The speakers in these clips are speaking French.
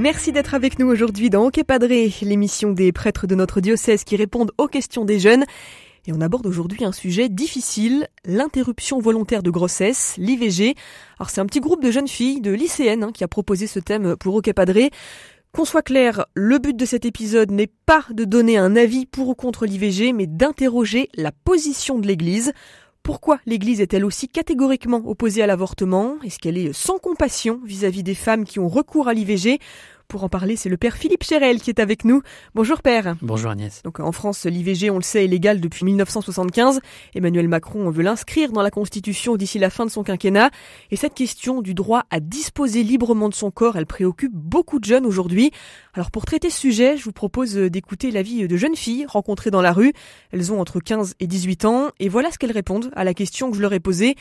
Merci d'être avec nous aujourd'hui dans Ok Padré, l'émission des prêtres de notre diocèse qui répondent aux questions des jeunes. Et on aborde aujourd'hui un sujet difficile, l'interruption volontaire de grossesse, l'IVG. Alors c'est un petit groupe de jeunes filles, de lycéennes, qui a proposé ce thème pour Ok Padré. Qu'on soit clair, le but de cet épisode n'est pas de donner un avis pour ou contre l'IVG, mais d'interroger la position de l'Église. Pourquoi l'Église est-elle aussi catégoriquement opposée à l'avortement ? Est-ce qu'elle est sans compassion vis-à-vis des femmes qui ont recours à l'IVG ? Pour en parler, c'est le père Philippe Chérel qui est avec nous. Bonjour père. Bonjour Agnès. Donc en France, l'IVG, on le sait, est légal depuis 1975. Emmanuel Macron veut l'inscrire dans la Constitution d'ici la fin de son quinquennat. Et cette question du droit à disposer librement de son corps, elle préoccupe beaucoup de jeunes aujourd'hui. Alors pour traiter ce sujet, je vous propose d'écouter l'avis de jeunes filles rencontrées dans la rue. Elles ont entre 15 et 18 ans. Et voilà ce qu'elles répondent à la question que je leur ai posée.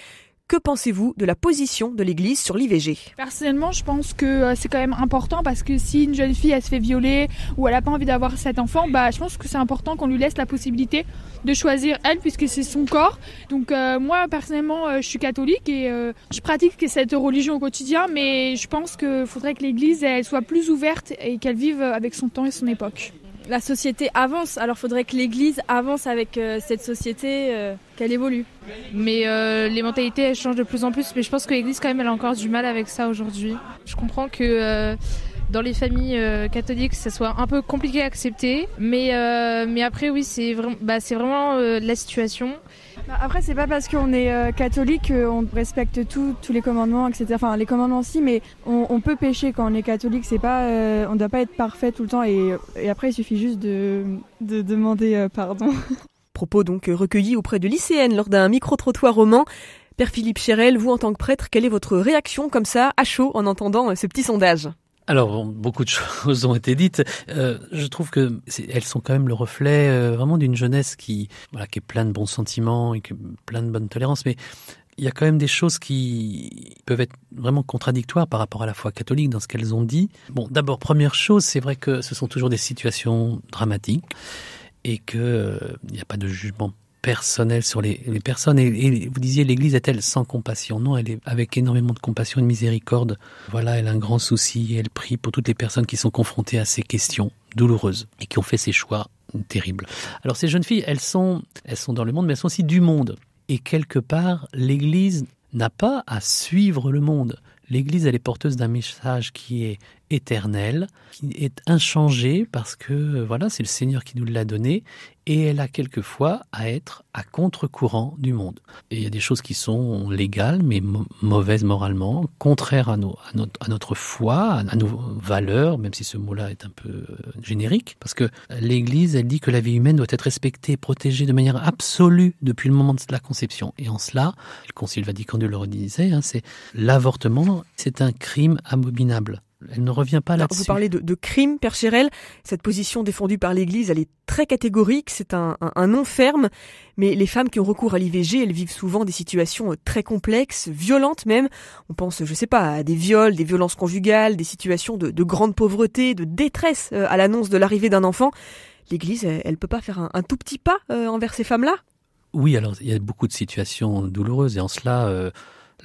Que pensez-vous de la position de l'Église sur l'IVG ? Personnellement, je pense que c'est quand même important parce que si une jeune fille elle se fait violer ou elle n'a pas envie d'avoir cet enfant, je pense que c'est important qu'on lui laisse la possibilité de choisir elle puisque c'est son corps. Donc moi personnellement, je suis catholique et je pratique cette religion au quotidien, mais je pense qu'il faudrait que l'Église elle soit plus ouverte et qu'elle vive avec son temps et son époque. La société avance, alors il faudrait que l'Église avance avec cette société, qu'elle évolue. Mais les mentalités elles changent de plus en plus, mais je pense que l'Église quand même elle a encore du mal avec ça aujourd'hui. Je comprends que dans les familles catholiques ça soit un peu compliqué à accepter, mais après oui c'est vraiment la situation. Après, c'est pas parce qu'on est catholique qu'on respecte tous les commandements, etc. Enfin, les commandements aussi, mais on peut pécher quand on est catholique. C'est pas, on doit pas être parfait tout le temps. Et après, il suffit juste de demander pardon. Propos donc recueillis auprès de lycéennes lors d'un micro-trottoir roman. Père Philippe Chérel, vous en tant que prêtre, quelle est votre réaction comme ça, à chaud, en entendant ce petit sondage ? Alors, beaucoup de choses ont été dites. Je trouve que elles sont quand même le reflet vraiment d'une jeunesse qui est pleine de bons sentiments et qui est pleine de bonne tolérance. Mais il y a quand même des choses qui peuvent être vraiment contradictoires par rapport à la foi catholique dans ce qu'elles ont dit. Bon, d'abord, première chose, c'est vrai que ce sont toujours des situations dramatiques et que il n'y a pas de jugement personnel sur les personnes. Et vous disiez, l'Église est-elle sans compassion ? Non, elle est avec énormément de compassion et de miséricorde. Voilà, elle a un grand souci et elle prie pour toutes les personnes qui sont confrontées à ces questions douloureuses et qui ont fait ces choix terribles. Alors ces jeunes filles, elles sont dans le monde, mais elles sont aussi du monde. Et quelque part, l'Église n'a pas à suivre le monde. L'Église, elle est porteuse d'un message qui est éternel, qui est inchangé parce que c'est le Seigneur qui nous l'a donné et elle a quelquefois à être à contre-courant du monde. Et il y a des choses qui sont légales mais mauvaises moralement, contraires à notre foi, à nos valeurs, même si ce mot-là est un peu générique, parce que l'Église, elle dit que la vie humaine doit être respectée et protégée de manière absolue depuis le moment de la conception. Et en cela, le Concile Vatican II le redisait, c'est l'avortement, c'est un crime abominable. Elle ne revient pas là-dessus. Vous parlez de crime, Père Chérel. Cette position défendue par l'Église, elle est très catégorique, c'est un non ferme. Mais les femmes qui ont recours à l'IVG, elles vivent souvent des situations très complexes, violentes même. On pense, à des viols, des violences conjugales, des situations de grande pauvreté, de détresse à l'annonce de l'arrivée d'un enfant. L'Église, elle peut pas faire un tout petit pas envers ces femmes-là ? Oui, alors il y a beaucoup de situations douloureuses et en cela...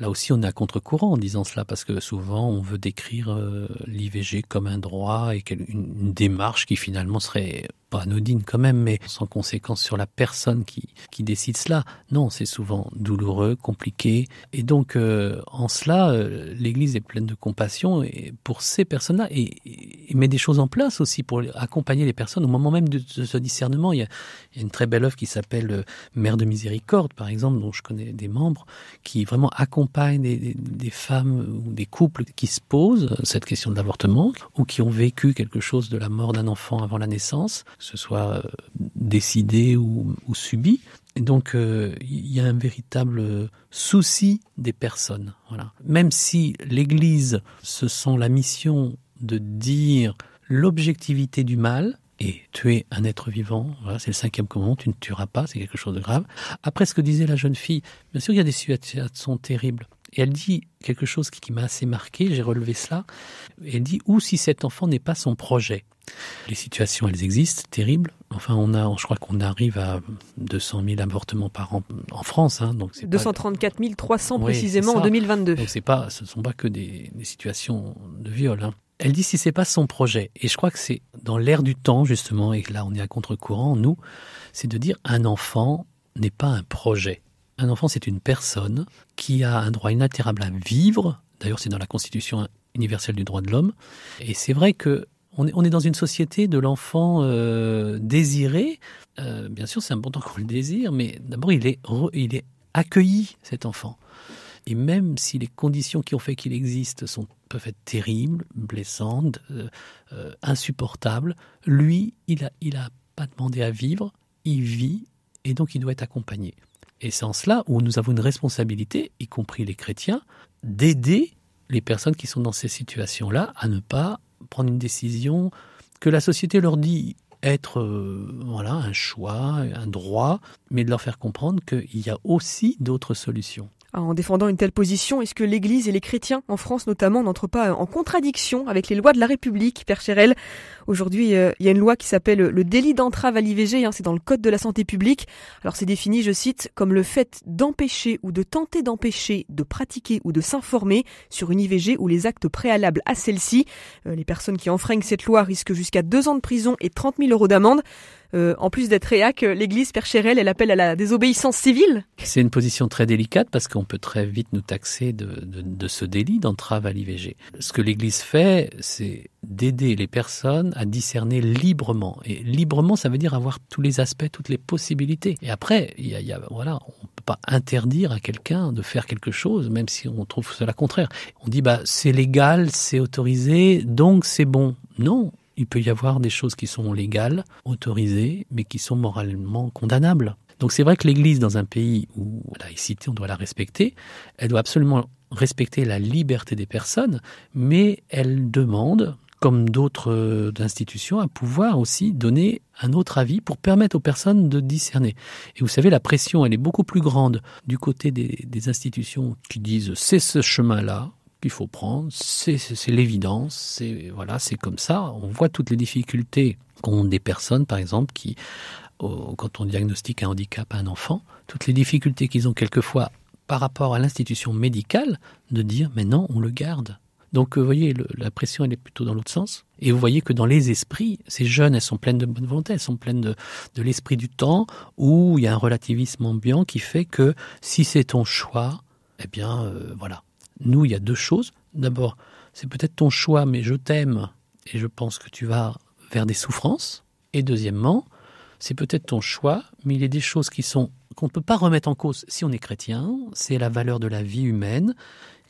Là aussi, on est à contre-courant en disant cela, parce que souvent, on veut décrire l'IVG comme un droit et une démarche qui finalement serait pas anodine quand même, mais sans conséquence sur la personne qui décide cela. Non, c'est souvent douloureux, compliqué. Et donc, en cela, l'Église est pleine de compassion et pour ces personnes-là et met des choses en place aussi pour accompagner les personnes au moment même de ce discernement. Il y a une très belle œuvre qui s'appelle Mère de Miséricorde, par exemple, dont je connais des membres, qui vraiment accompagne des femmes ou des couples qui se posent cette question de l'avortement ou qui ont vécu quelque chose de la mort d'un enfant avant la naissance, que ce soit décidé ou subi. Et donc, il y a un véritable souci des personnes. Voilà. Même si l'Église se sent la mission de dire l'objectivité du mal, et tuer un être vivant, c'est le 5e commandement, tu ne tueras pas, c'est quelque chose de grave. Après ce que disait la jeune fille, bien sûr il y a des situations terribles. Et elle dit quelque chose qui m'a assez marqué, j'ai relevé cela. Elle dit, ou si cet enfant n'est pas son projet. Les situations, elles existent, terribles. Enfin, je crois qu'on arrive à 200 000 avortements par an en France. Donc c'est 234 300 précisément en 2022. Donc ce ne sont pas que des situations de viol. Elle dit si c'est pas son projet. Et je crois que c'est dans l'air du temps, justement, et là on est à contre-courant, nous, c'est de dire un enfant n'est pas un projet. Un enfant, c'est une personne qui a un droit inaltérable à vivre. D'ailleurs, c'est dans la Constitution universelle du droit de l'homme. Et c'est vrai que on est dans une société de l'enfant désiré. Bien sûr, c'est important qu'on le désire, mais d'abord, il est accueilli, cet enfant. Et même si les conditions qui ont fait qu'il existe peuvent être terribles, blessantes, insupportables, lui, il a pas demandé à vivre, il vit, et donc il doit être accompagné. Et c'est en cela où nous avons une responsabilité, y compris les chrétiens, d'aider les personnes qui sont dans ces situations-là à ne pas prendre une décision que la société leur dit être un choix, un droit, mais de leur faire comprendre qu'il y a aussi d'autres solutions. En défendant une telle position, est-ce que l'Église et les chrétiens, en France notamment, n'entrent pas en contradiction avec les lois de la République, Père Chérel ? Aujourd'hui, il y a une loi qui s'appelle le délit d'entrave à l'IVG, c'est dans le Code de la santé publique. Alors c'est défini, je cite, comme le fait d'empêcher ou de tenter d'empêcher, de pratiquer ou de s'informer sur une IVG ou les actes préalables à celle-ci. Les personnes qui enfreignent cette loi risquent jusqu'à 2 ans de prison et 30 000 € d'amende. En plus d'être réac, l'Église, Père Chérel, elle appelle à la désobéissance civile. C'est une position très délicate parce qu'on peut très vite nous taxer de ce délit d'entrave à l'IVG. Ce que l'Église fait, c'est d'aider les personnes à discerner librement. Et librement, ça veut dire avoir tous les aspects, toutes les possibilités. Et après, on ne peut pas interdire à quelqu'un de faire quelque chose, même si on trouve cela contraire. On dit, c'est légal, c'est autorisé, donc c'est bon. Non. Il peut y avoir des choses qui sont légales, autorisées, mais qui sont moralement condamnables. Donc c'est vrai que l'Église, dans un pays où la laïcité, on doit la respecter, elle doit absolument respecter la liberté des personnes, mais elle demande, comme d'autres institutions, à pouvoir aussi donner un autre avis pour permettre aux personnes de discerner. Et vous savez, la pression, elle est beaucoup plus grande du côté des institutions qui disent « c'est ce chemin-là », qu'il faut prendre, c'est l'évidence, c'est comme ça. On voit toutes les difficultés qu'ont des personnes, par exemple, qui, quand on diagnostique un handicap à un enfant, toutes les difficultés qu'ils ont quelquefois par rapport à l'institution médicale, de dire, mais non, on le garde. Donc, vous voyez, la pression, elle est plutôt dans l'autre sens. Et vous voyez que dans les esprits, ces jeunes, elles sont pleines de bonne volonté, elles sont pleines de l'esprit du temps, où il y a un relativisme ambiant qui fait que si c'est ton choix, eh bien, voilà. Nous, il y a 2 choses. D'abord, c'est peut-être ton choix, mais je t'aime et je pense que tu vas vers des souffrances. Et deuxièmement, c'est peut-être ton choix, mais il y a des choses qu'on ne peut pas remettre en cause si on est chrétien. C'est la valeur de la vie humaine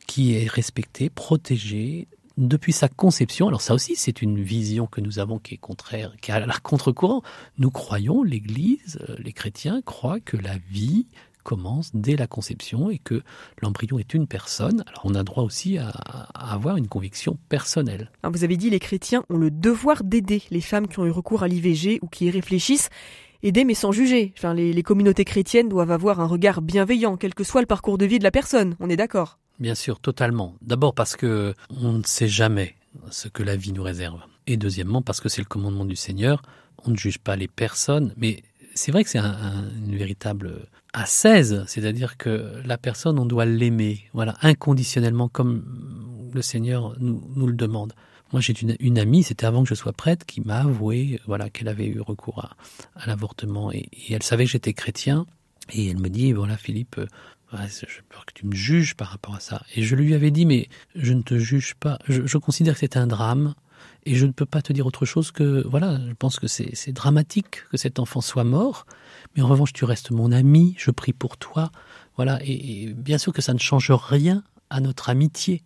qui est respectée, protégée depuis sa conception. Alors ça aussi, c'est une vision que nous avons qui est contraire, qui est à la contre-courant. Nous croyons, l'Église, les chrétiens croient que la vie commence dès la conception et que l'embryon est une personne. Alors on a droit aussi à avoir une conviction personnelle. Alors vous avez dit les chrétiens ont le devoir d'aider les femmes qui ont eu recours à l'IVG ou qui y réfléchissent. Aider mais sans juger. Les communautés chrétiennes doivent avoir un regard bienveillant, quel que soit le parcours de vie de la personne. On est d'accord ? Bien sûr, totalement. D'abord parce que on ne sait jamais ce que la vie nous réserve. Et deuxièmement parce que c'est le commandement du Seigneur. On ne juge pas les personnes, mais c'est vrai que c'est une véritable ascèse, c'est-à-dire que la personne, on doit l'aimer, inconditionnellement, comme le Seigneur nous le demande. Moi, j'ai une amie, c'était avant que je sois prêtre, qui m'a avoué qu'elle avait eu recours à l'avortement. Et elle savait que j'étais chrétien, et elle me dit, Philippe, j'ai peur que tu me juges par rapport à ça. Et je lui avais dit, mais je ne te juge pas, je considère que c'est un drame, et je ne peux pas te dire autre chose que, je pense que c'est dramatique que cet enfant soit mort, mais en revanche, tu restes mon ami, je prie pour toi, et bien sûr que ça ne change rien à notre amitié.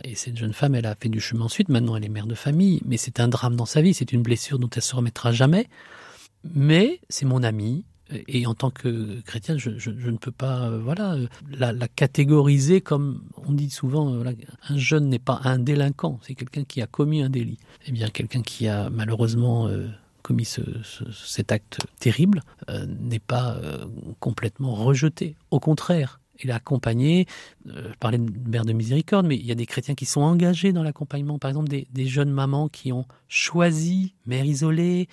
Et cette jeune femme, elle a fait du chemin ensuite, maintenant elle est mère de famille, mais c'est un drame dans sa vie, c'est une blessure dont elle se remettra jamais, mais c'est mon ami, et en tant que chrétien, je ne peux pas la catégoriser comme on dit souvent, un jeune n'est pas un délinquant, c'est quelqu'un qui a commis un délit. Eh bien, quelqu'un qui a malheureusement commis cet acte terrible n'est pas complètement rejeté. Au contraire, il est accompagné. Je parlais de mère de miséricorde, mais il y a des chrétiens qui sont engagés dans l'accompagnement. Par exemple, des jeunes mamans qui ont choisi, mère isolée,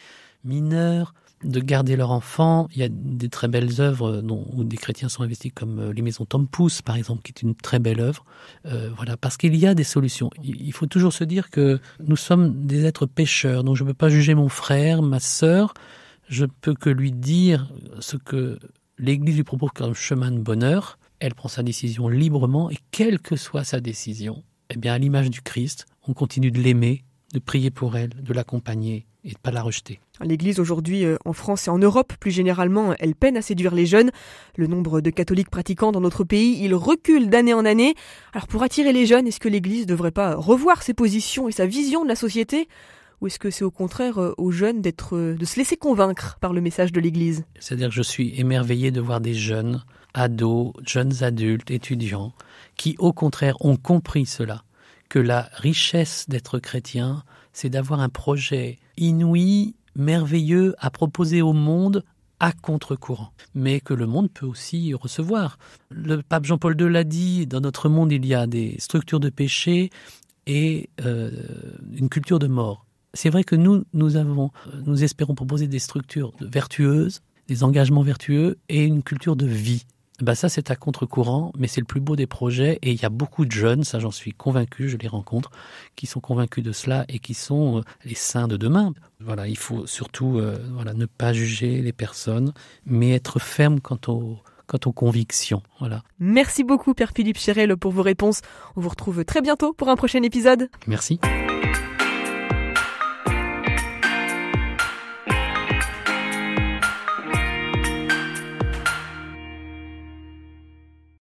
mineure, de garder leur enfant. Il y a des très belles œuvres où des chrétiens sont investis, comme les maisons Tom Pouce, par exemple, qui est une très belle œuvre. Voilà, parce qu'il y a des solutions. Il faut toujours se dire que nous sommes des êtres pécheurs, donc je ne peux pas juger mon frère, ma sœur. Je peux que lui dire ce que l'Église lui propose comme chemin de bonheur. Elle prend sa décision librement, et quelle que soit sa décision, eh bien, à l'image du Christ, on continue de l'aimer, de prier pour elle, de l'accompagner et de ne pas la rejeter. L'Église aujourd'hui, en France et en Europe, plus généralement, elle peine à séduire les jeunes. Le nombre de catholiques pratiquants dans notre pays, il recule d'année en année. Alors pour attirer les jeunes, est-ce que l'Église ne devrait pas revoir ses positions et sa vision de la société ? Ou est-ce que c'est au contraire aux jeunes de se laisser convaincre par le message de l'Église ? C'est-à-dire que je suis émerveillé de voir des jeunes, ados, jeunes adultes, étudiants, qui au contraire ont compris cela, que la richesse d'être chrétien, c'est d'avoir un projet inouï, merveilleux à proposer au monde à contre-courant, mais que le monde peut aussi recevoir. Le pape Jean-Paul II l'a dit, dans notre monde, il y a des structures de péché et une culture de mort. C'est vrai que nous espérons proposer des structures vertueuses, des engagements vertueux et une culture de vie. Ça, c'est à contre-courant, mais c'est le plus beau des projets, et il y a beaucoup de jeunes, ça j'en suis convaincu, je les rencontre, qui sont convaincus de cela et qui sont les saints de demain. Voilà, il faut surtout ne pas juger les personnes, mais être ferme quant aux convictions. Voilà. Merci beaucoup, Père Philippe Chérel, pour vos réponses. On vous retrouve très bientôt pour un prochain épisode. Merci.